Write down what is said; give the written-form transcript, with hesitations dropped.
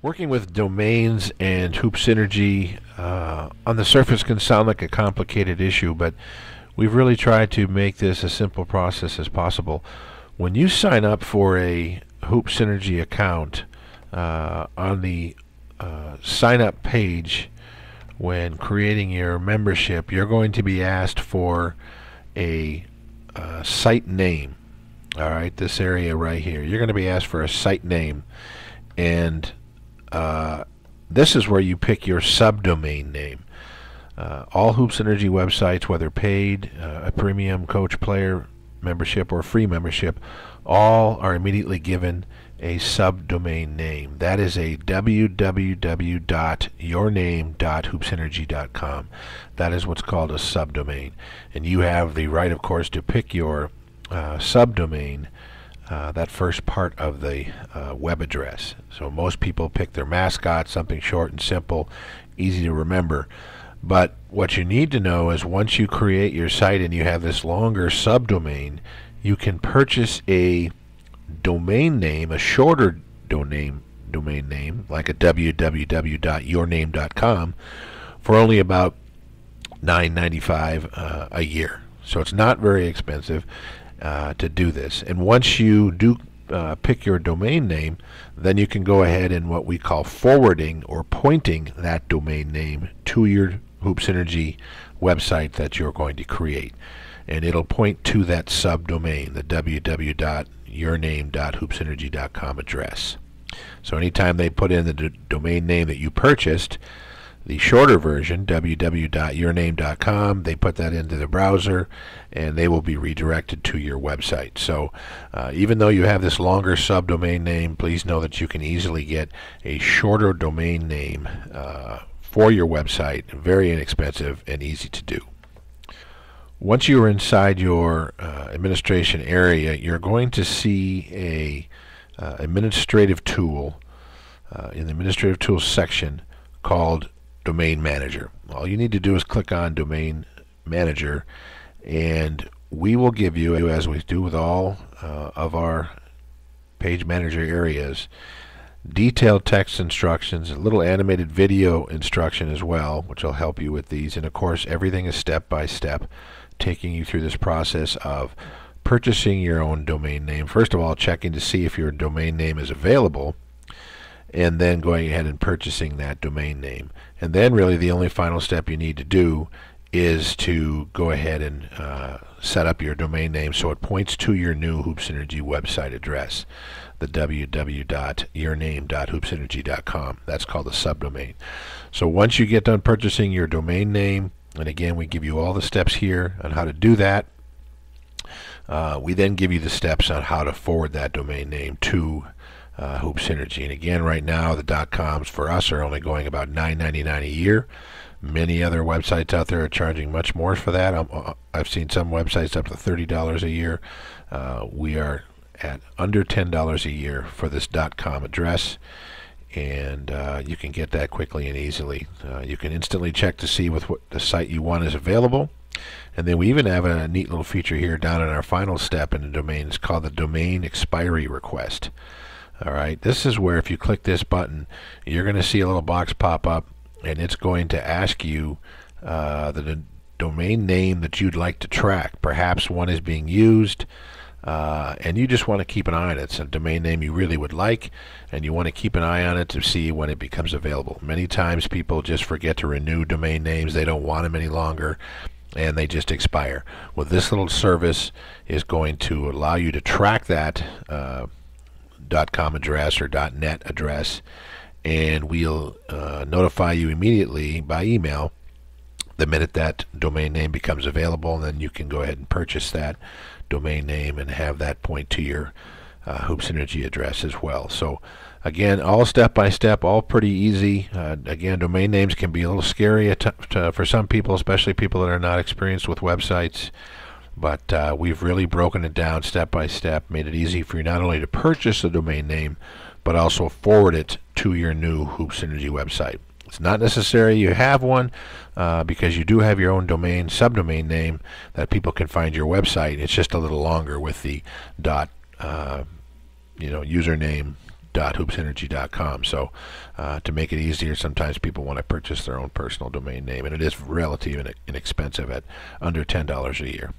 Working with domains and Hoop Synergy on the surface can sound like a complicated issue, but we've really tried to make this a simple process as possible. When you sign up for a Hoop Synergy account on the sign up page, when creating your membership, you're going to be asked for a site name. All right, this area right here. You're going to be asked for a site name, and this is where you pick your subdomain name. All Hoop Synergy websites, whether paid, a premium coach player membership or free membership, all are immediately given a subdomain name. That is a www.yourname.hoopsynergy.com. That is what's called a subdomain. And you have the right, of course, to pick your subdomain, that first part of the web address. So most people pick their mascot, something short and simple, easy to remember. But what you need to know is once you create your site and you have this longer subdomain, you can purchase a domain name, a shorter domain name, like a www.yourname.com, for only about $9.95 a year. So it's not very expensive to do this. And once you do pick your domain name, then you can go ahead and what we call forwarding or pointing that domain name to your Hoop Synergy website that you're going to create. And it'll point to that subdomain, the www.yourname.hoopsynergy.com address. So anytime they put in the domain name that you purchased, the shorter version, www.yourname.com, they put that into the browser and they will be redirected to your website. So even though you have this longer subdomain name, please know that you can easily get a shorter domain name for your website, very inexpensive and easy to do. Once you are inside your administration area, you're going to see a administrative tool in the administrative tools section called Domain Manager. All you need to do is click on Domain Manager, and we will give you, as we do with all of our page manager areas, detailed text instructions, a little animated video instruction as well, which will help you with these. And of course, everything is step by step, taking you through this process of purchasing your own domain name. First of all, checking to see if your domain name is available, and then going ahead and purchasing that domain name. And then really the only final step you need to do is to go ahead and set up your domain name so it points to your new Hoop Synergy website address, the www.yourname.hoopsynergy.com. That's called a subdomain. So once you get done purchasing your domain name, and again we give you all the steps here on how to do that, we then give you the steps on how to forward that domain name to Hoop Synergy. And again, right now the .coms for us are only going about $9.99 a year. Many other websites out there are charging much more for that. I've seen some websites up to $30 a year. We are at under $10 a year for this .com address, and you can get that quickly and easily. You can instantly check to see what the site you want is available. And then we even have a neat little feature here down in our final step in the domain. It's called the Domain Expiry Request. All right, this is where if you click this button, you're going to see a little box pop up, and it's going to ask you the domain name that you'd like to track. Perhaps one is being used, and you just want to keep an eye on it. It's a domain name you really would like, and you want to keep an eye on it to see when it becomes available. Many times people just forget to renew domain names. They don't want them any longer, and they just expire. Well, this little service is going to allow you to track that .com address or .net address, and we'll notify you immediately by email the minute that domain name becomes available, and then you can go ahead and purchase that domain name and have that point to your Hoop Synergy address as well. So again, all step by step, all pretty easy. Again, domain names can be a little scary for some people, especially people that are not experienced with websites. But we've really broken it down step by step, made it easy for you not only to purchase a domain name, but also forward it to your new Hoop Synergy website. It's not necessary you have one because you do have your own domain, subdomain name that people can find your website. It's just a little longer with the username www.hoopsenergy.com. So to make it easier, sometimes people want to purchase their own personal domain name, and it is relatively inexpensive at under $10 a year.